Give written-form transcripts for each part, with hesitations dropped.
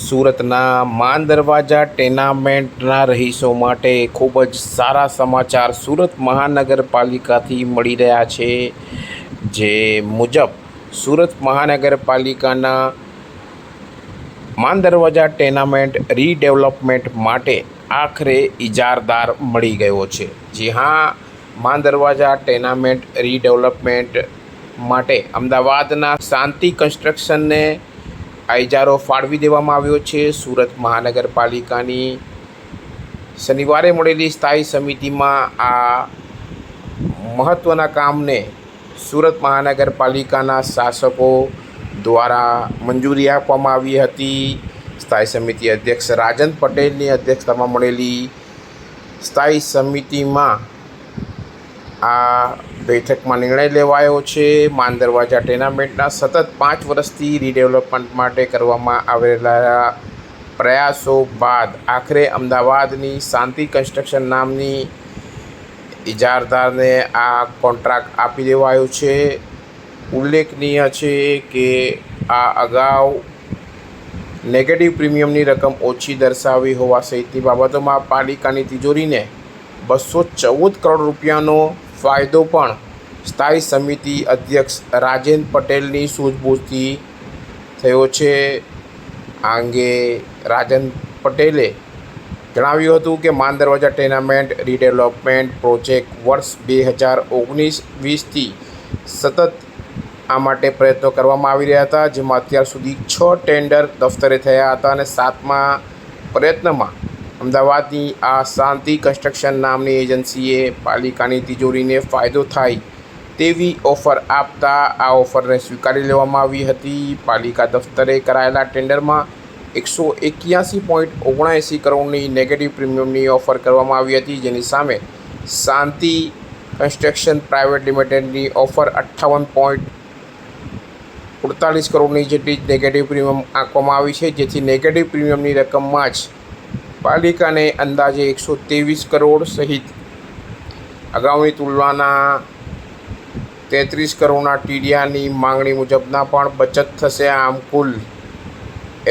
સુરતના માન દરવાજા ટેનામેન્ટના રહીશો માટે ખૂબ જ સારા સમાચાર સુરત મહાનગરપાલિકાથી મળી રહ્યા છે। જે મુજબ સુરત મહાનગરપાલિકાના માન દરવાજા ટેનામેન્ટ રીડેવલપમેન્ટ માટે આખરે ઇજારદાર મળી ગયો છે। જી હા, માન દરવાજા ટેનામેન્ટ રીડેવલપમેન્ટ માટે અમદાવાદના શાંતિ કન્સ્ટ્રક્શનને આ ઇજારો ફાળવી દેવામાં આવ્યો છે। સુરત મહાનગરપાલિકાની શનિવારે મળેલી સ્થાયી સમિતિમાં આ મહત્ત્વના કામને સુરત મહાનગરપાલિકાના શાસકો દ્વારા મંજૂરી આપવામાં આવી હતી। સ્થાયી સમિતિ અધ્યક્ષ રાજન પટેલની અધ્યક્ષતામાં મળેલી સ્થાયી સમિતિમાં આ બેઠકમાં નિર્ણય લેવાયો છે। માન દરવાજા ટેનામેન્ટના સતત 5 વર્ષથી રીડેવલપમેન્ટ માટે કરવામાં આવેલા પ્રયાસો બાદ આખરે અમદાવાદની શાંતિ કન્સ્ટ્રક્શન નામની ઇજારદારને આ કોન્ટ્રાક્ટ આપી દેવાયો છે। ઉલ્લેખનીય છે કે આ અગાઉ નેગેટિવ પ્રીમિયમની રકમ ઓછી દર્શાવી હોવા સહિતની બાબતોમાં પાલિકાની તિજોરીને 214 કરોડ રૂપિયાનો ફાયદો પણ સ્થાયી સમિતિ અધ્યક્ષ રાજેન પટેલની સૂઝબૂછથી થયો છે। આ અંગે રાજન પટેલે જણાવ્યું હતું કે માન દરવાજા ટેનામેન્ટ રીડેવલપમેન્ટ પ્રોજેક્ટ વર્ષ 2019-20થી સતત આ માટે પ્રયત્નો કરવામાં આવી રહ્યા હતા, જેમાં અત્યાર સુધી 6 ટેન્ડર દફતરે થયા હતા અને 7મા પ્રયત્નમાં અમદાવાદની આ શાંતિ કન્સ્ટ્રક્શન નામની એજન્સીએ પાલિકાની તિજોરીને ફાયદો થાય તેવી ઓફર આપતા આ ઓફરને સ્વીકારી લેવામાં આવી હતી। પાલિકા દફતરે કરાયેલા ટેન્ડરમાં 181.79 કરોડની નેગેટિવ પ્રીમિયમની ઓફર કરવામાં આવી હતી, જેની સામે શાંતિ કન્સ્ટ્રક્શન પ્રાઇવેટ લિમિટેડની ઓફર 58.48 કરોડની જેટલી નેગેટિવ પ્રીમિયમ આંકવામાં આવી છે, જેથી નેગેટિવ પ્રીમિયમની રકમમાં જ પાલિકાને અંદાજે 123 કરોડ સહિત અગાઉની તુલનાના 33 કરોડના ટીડીઆરની માંગણી મુજબના પણ બચત થશે। આમ કુલ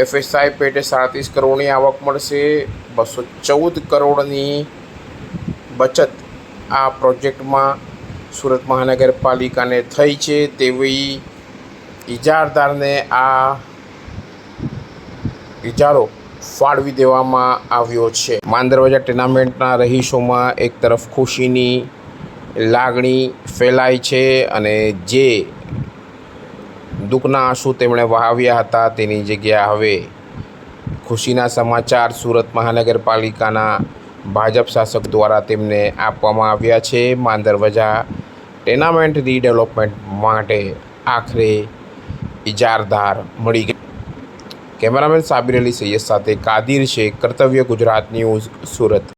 એફએસઆઈ પેટે 37 કરોડની આવક મળશે। 214 કરોડની બચત આ પ્રોજેક્ટમાં સુરત મહાનગરપાલિકાને થઈ છે તેવી ઇજારદારને આ ઇજારો ફાળવી દેવામાં આવ્યો છે। માન દરવાજા ટેનામેન્ટના રહીશોમાં એક તરફ ખુશીની લાગણી ફેલાઈ છે અને જે દુઃખના આંસુ તેમણે વહાવ્યા હતા તેની જગ્યા હવે ખુશીના સમાચાર સુરત મહાનગરપાલિકાના ભાજપ શાસક દ્વારા તેમને આપવામાં આવ્યા છે। માન દરવાજા ટેનામેન્ટ રીડેવલપમેન્ટ માટે આખરે ઇજારદાર મળી ગયા। કેમેરામેન સાબિર અલી સૈયદ સાથે કાદિર શેખ, કર્તવ્ય ગુજરાત ન્યૂઝ, સુરત।